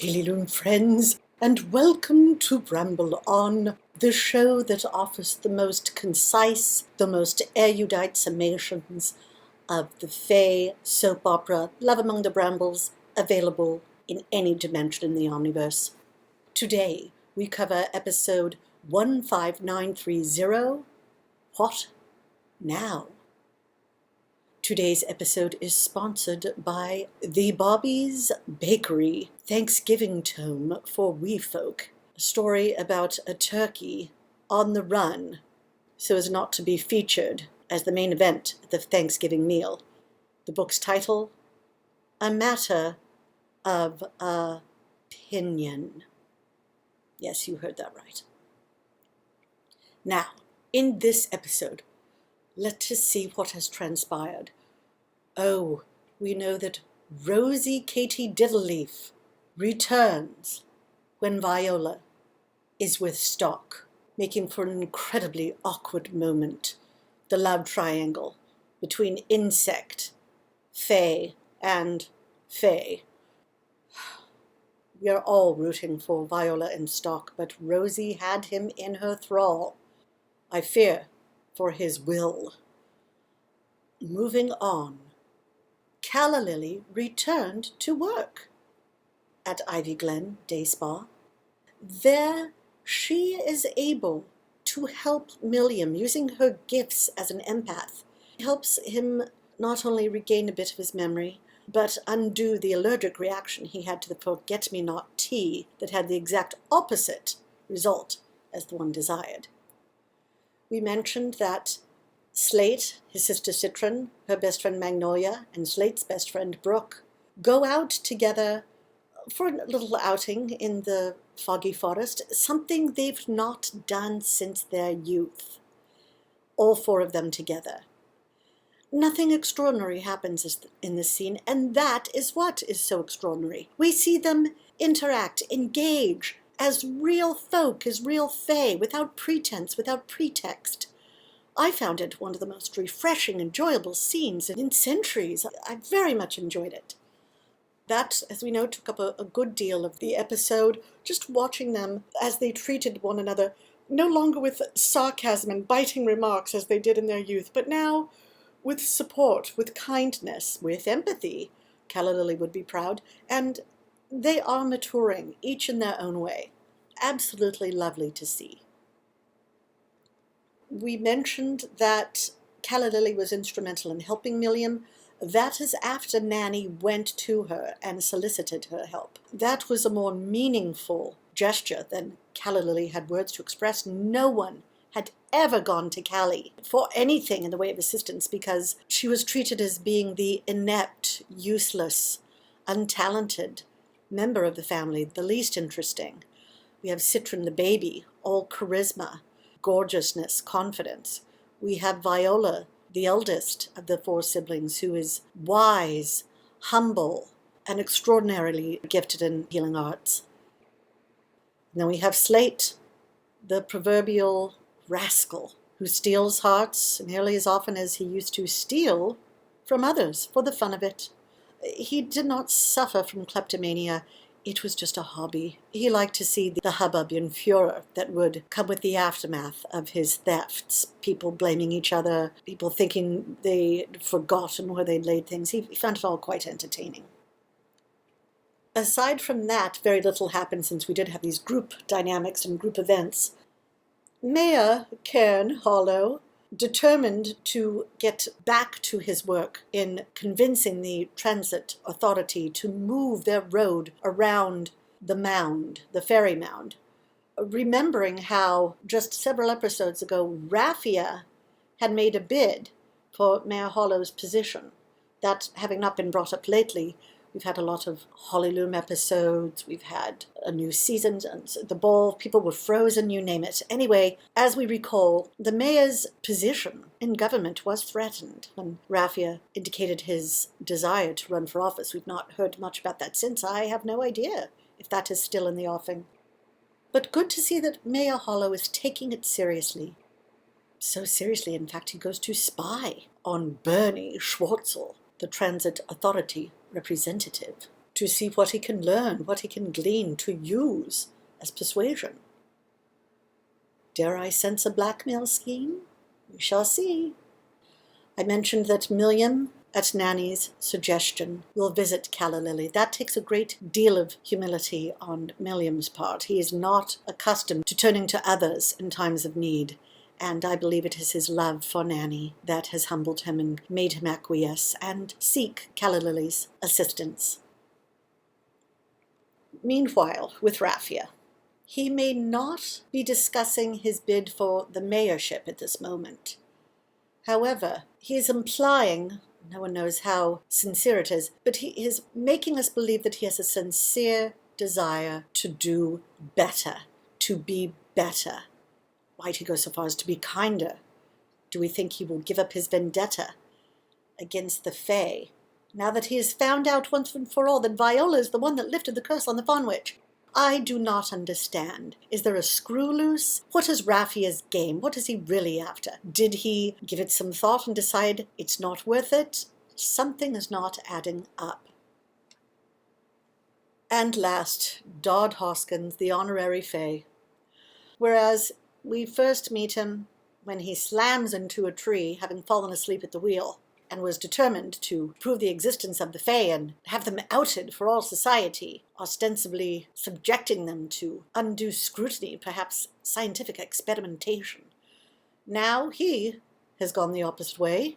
UnSeelie friends, and welcome to Bramble On, the show that offers the most concise, the most erudite summations of the Fae soap opera Love Among the Brambles, available in any dimension in the Omniverse. Today, we cover episode 15930, What Now? Today's episode is sponsored by The Bobby's Bakery, Thanksgiving Tome for Wee Folk, a story about a turkey on the run so as not to be featured as the main event at the Thanksgiving meal. The book's title, A Matter of a Pinion. Yes, you heard that right. Now, in this episode, let us see what has transpired. Oh, we know that Rosy Katy Diddleaf returns when Viola is with Stalk, making for an incredibly awkward moment. The love triangle between insect, fae, and fae. We are all rooting for Viola and Stalk, but Rosy had him in her thrall. I fear for his will. Moving on, Calla Lily returned to work at Ivy Glen Day Spa. There, she is able to help Milliam using her gifts as an empath. It helps him not only regain a bit of his memory, but undo the allergic reaction he had to the forget-me-not tea that had the exact opposite result as the one desired. We mentioned that Slate, his sister Citron, her best friend Magnolia, and Slate's best friend Brooke go out together for a little outing in the foggy forest, something they've not done since their youth. All four of them together. Nothing extraordinary happens in this scene, and that is what is so extraordinary. We see them interact, engage, as real folk, as real fae, without pretense, without pretext. I found it one of the most refreshing, enjoyable scenes in centuries. I very much enjoyed it. That, as we know, took up a good deal of the episode, just watching them as they treated one another, no longer with sarcasm and biting remarks as they did in their youth, but now with support, with kindness, with empathy. Calla Lily would be proud, and they are maturing, each in their own way. Absolutely lovely to see. We mentioned that Calla Lily was instrumental in helping Milliam. That is after Nanny went to her and solicited her help. That was a more meaningful gesture than Calla Lily had words to express. No one had ever gone to Callie for anything in the way of assistance because she was treated as being the inept, useless, untalented member of the family, the least interesting. We have Citron the baby, all charisma, gorgeousness, confidence. We have Viola, the eldest of the four siblings, who is wise, humble, and extraordinarily gifted in healing arts. And then we have Slate, the proverbial rascal, who steals hearts nearly as often as he used to steal from others for the fun of it. He did not suffer from kleptomania. It was just a hobby. He liked to see the hubbub and furor that would come with the aftermath of his thefts. People blaming each other, people thinking they'd forgotten where they'd laid things. He found it all quite entertaining. Aside from that, very little happened since we did have these group dynamics and group events. Mayor Cairn Hollow, determined to get back to his work in convincing the transit authority to move their road around the mound, the ferry mound, remembering how just several episodes ago Raffia had made a bid for Mayor Hollow's position. That having not been brought up lately, we've had a lot of Hollyloom episodes, we've had a new season, the ball, people were frozen, you name it. Anyway, as we recall, the mayor's position in government was threatened when Raffia indicated his desire to run for office. We've not heard much about that since. I have no idea if that is still in the offing. But good to see that Mayor Hollow is taking it seriously. So seriously, in fact, he goes to spy on Bernie Schwartzel, the transit authority representative, to see what he can learn, what he can glean, to use as persuasion. Dare I sense a blackmail scheme? We shall see. I mentioned that Miriam, at Nanny's suggestion, will visit Calla Lily. That takes a great deal of humility on Miriam's part. He is not accustomed to turning to others in times of need, and I believe it is his love for Nanny that has humbled him and made him acquiesce and seek Calla Lily's assistance. Meanwhile, with Raffia, he may not be discussing his bid for the mayorship at this moment. However, he is implying, no one knows how sincere it is, but he is making us believe that he has a sincere desire to do better, to be better. Might he go so far as to be kinder? Do we think he will give up his vendetta against the Fae, now that he has found out once and for all that Viola is the one that lifted the curse on the Fawn Witch? I do not understand. Is there a screw loose? What is Raffia's game? What is he really after? Did he give it some thought and decide it's not worth it? Something is not adding up. And last, Dodd Hoskins, the honorary Fae. Whereas we first meet him when he slams into a tree, having fallen asleep at the wheel, and was determined to prove the existence of the Fae and have them outed for all society, ostensibly subjecting them to undue scrutiny, perhaps scientific experimentation. Now he has gone the opposite way,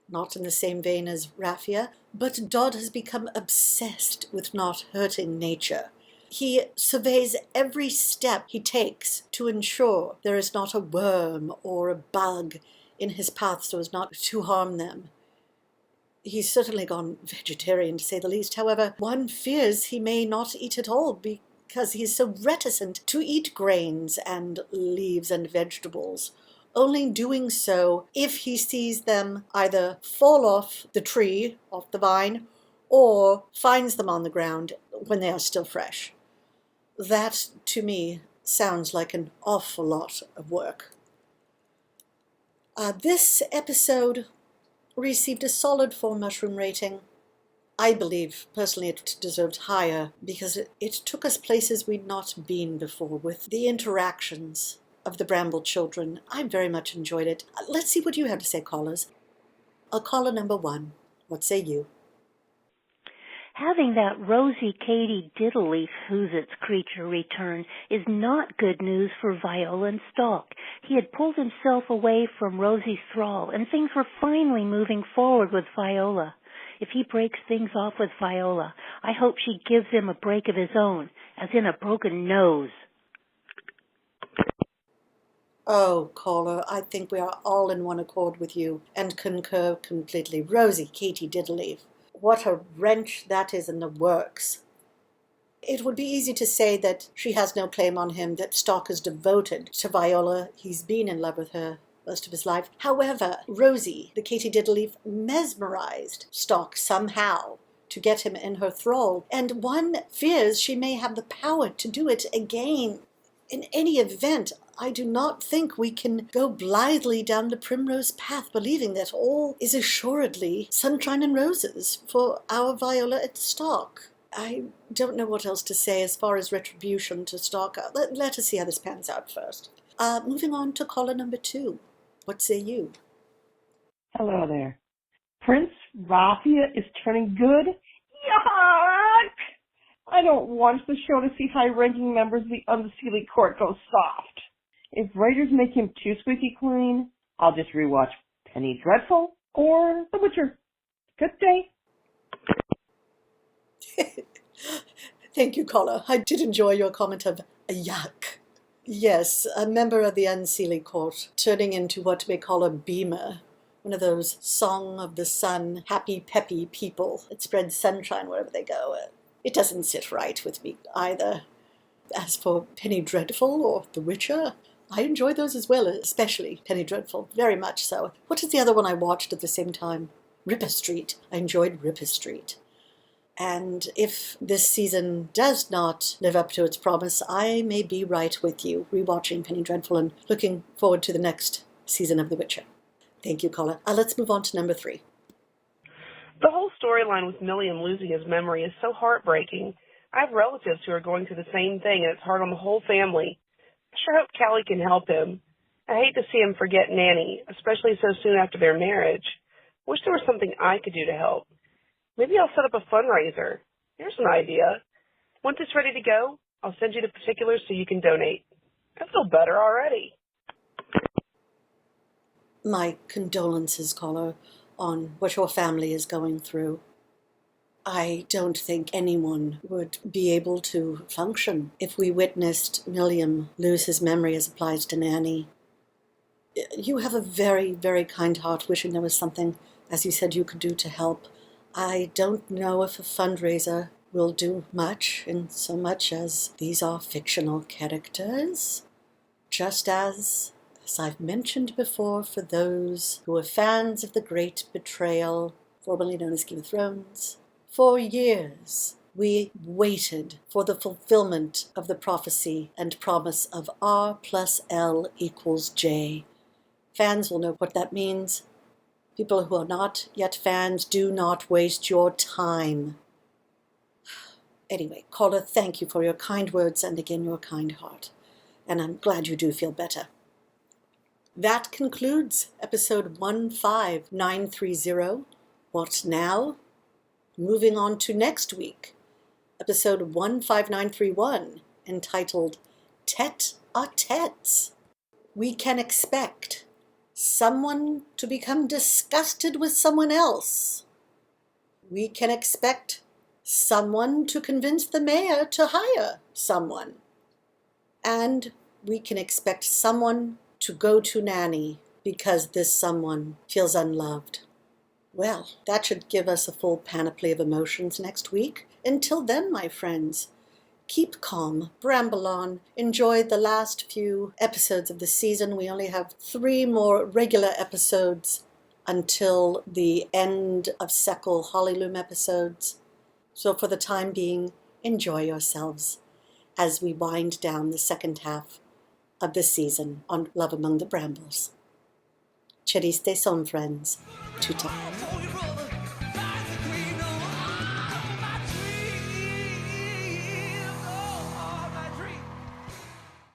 not in the same vein as Raffia, but Dodd has become obsessed with not hurting nature. He surveys every step he takes to ensure there is not a worm or a bug in his path so as not to harm them. He's certainly gone vegetarian, to say the least. However, one fears he may not eat at all because he's so reticent to eat grains and leaves and vegetables, only doing so if he sees them either fall off the tree, off the vine, or finds them on the ground when they are still fresh. That, to me, sounds like an awful lot of work. This episode received a solid 4 mushroom rating. I believe, personally, it deserved higher because it took us places we'd not been before with the interactions of the Bramble children. I very much enjoyed it. Let's see what you have to say, callers. Caller number 1, what say you? Having that Rosy Katy Diddleaf whozits creature return is not good news for Viola and Stalk. He had pulled himself away from Rosy's thrall, and things were finally moving forward with Viola. If he breaks things off with Viola, I hope she gives him a break of his own, as in a broken nose. Oh, caller, I think we are all in one accord with you and concur completely. Rosy Katy Diddleaf. What a wrench that is in the works. It would be easy to say that she has no claim on him, that Stalk is devoted to Viola. He's been in love with her most of his life. However, Rosy, the Katy Diddleaf, mesmerized Stalk somehow to get him in her thrall, and one fears she may have the power to do it again. In any event, I do not think we can go blithely down the primrose path, believing that all is assuredly sunshine and roses for our Viola and Stalk. I don't know what else to say as far as retribution to Stalk. Let us see how this pans out first. Moving on to caller number 2. What say you? Hello there. Prince Raffia is turning good? Yuck! I don't watch the show to see high-ranking members of the UnSeelie Court go soft. If writers make him too squeaky clean, I'll just rewatch Penny Dreadful or The Witcher. Good day. Thank you, caller. I did enjoy your comment of yuck. Yes, a member of the UnSeelie Court turning into what we call a beamer. One of those Song of the Sun, happy, peppy people that spread sunshine wherever they go. It doesn't sit right with me either. As for Penny Dreadful or The Witcher, I enjoy those as well, especially Penny Dreadful, very much so. What is the other one I watched at the same time? Ripper Street. I enjoyed Ripper Street. And if this season does not live up to its promise, I may be right with you, rewatching Penny Dreadful and looking forward to the next season of The Witcher. Thank you, caller. Let's move on to number 3. The host storyline with Milliam losing his memory is so heartbreaking. I have relatives who are going through the same thing, and it's hard on the whole family. I sure hope Callie can help him. I hate to see him forget Nanny, especially so soon after their marriage. Wish there was something I could do to help. Maybe I'll set up a fundraiser. Here's an idea. Once it's ready to go, I'll send you the particulars so you can donate. I feel better already. My condolences, caller, on what your family is going through. I don't think anyone would be able to function if we witnessed Milliam lose his memory as applies to Nanny. You have a very, very kind heart wishing there was something, as you said, you could do to help. I don't know if a fundraiser will do much, in so much as these are fictional characters. Just as I've mentioned before, for those who are fans of The Great Betrayal, formerly known as Game of Thrones, for years we waited for the fulfillment of the prophecy and promise of R plus L equals J. Fans will know what that means. People who are not yet fans, do not waste your time. Anyway, caller, thank you for your kind words and again your kind heart. And I'm glad you do feel better. That concludes episode 15930. What now? Moving on to next week, episode 15931, entitled Tete-a-Tetes. We can expect someone to become disgusted with someone else. We can expect someone to convince the mayor to hire someone. And we can expect someone to go to Nanny because this someone feels unloved. Well, that should give us a full panoply of emotions next week. Until then, my friends, keep calm, bramble on, enjoy the last few episodes of the season. We only have 3 more regular episodes until the end of Seckle Hollyloom episodes. So for the time being, enjoy yourselves as we wind down the second half of the season on Love Among the Brambles. Chériste son, friends. Tuta.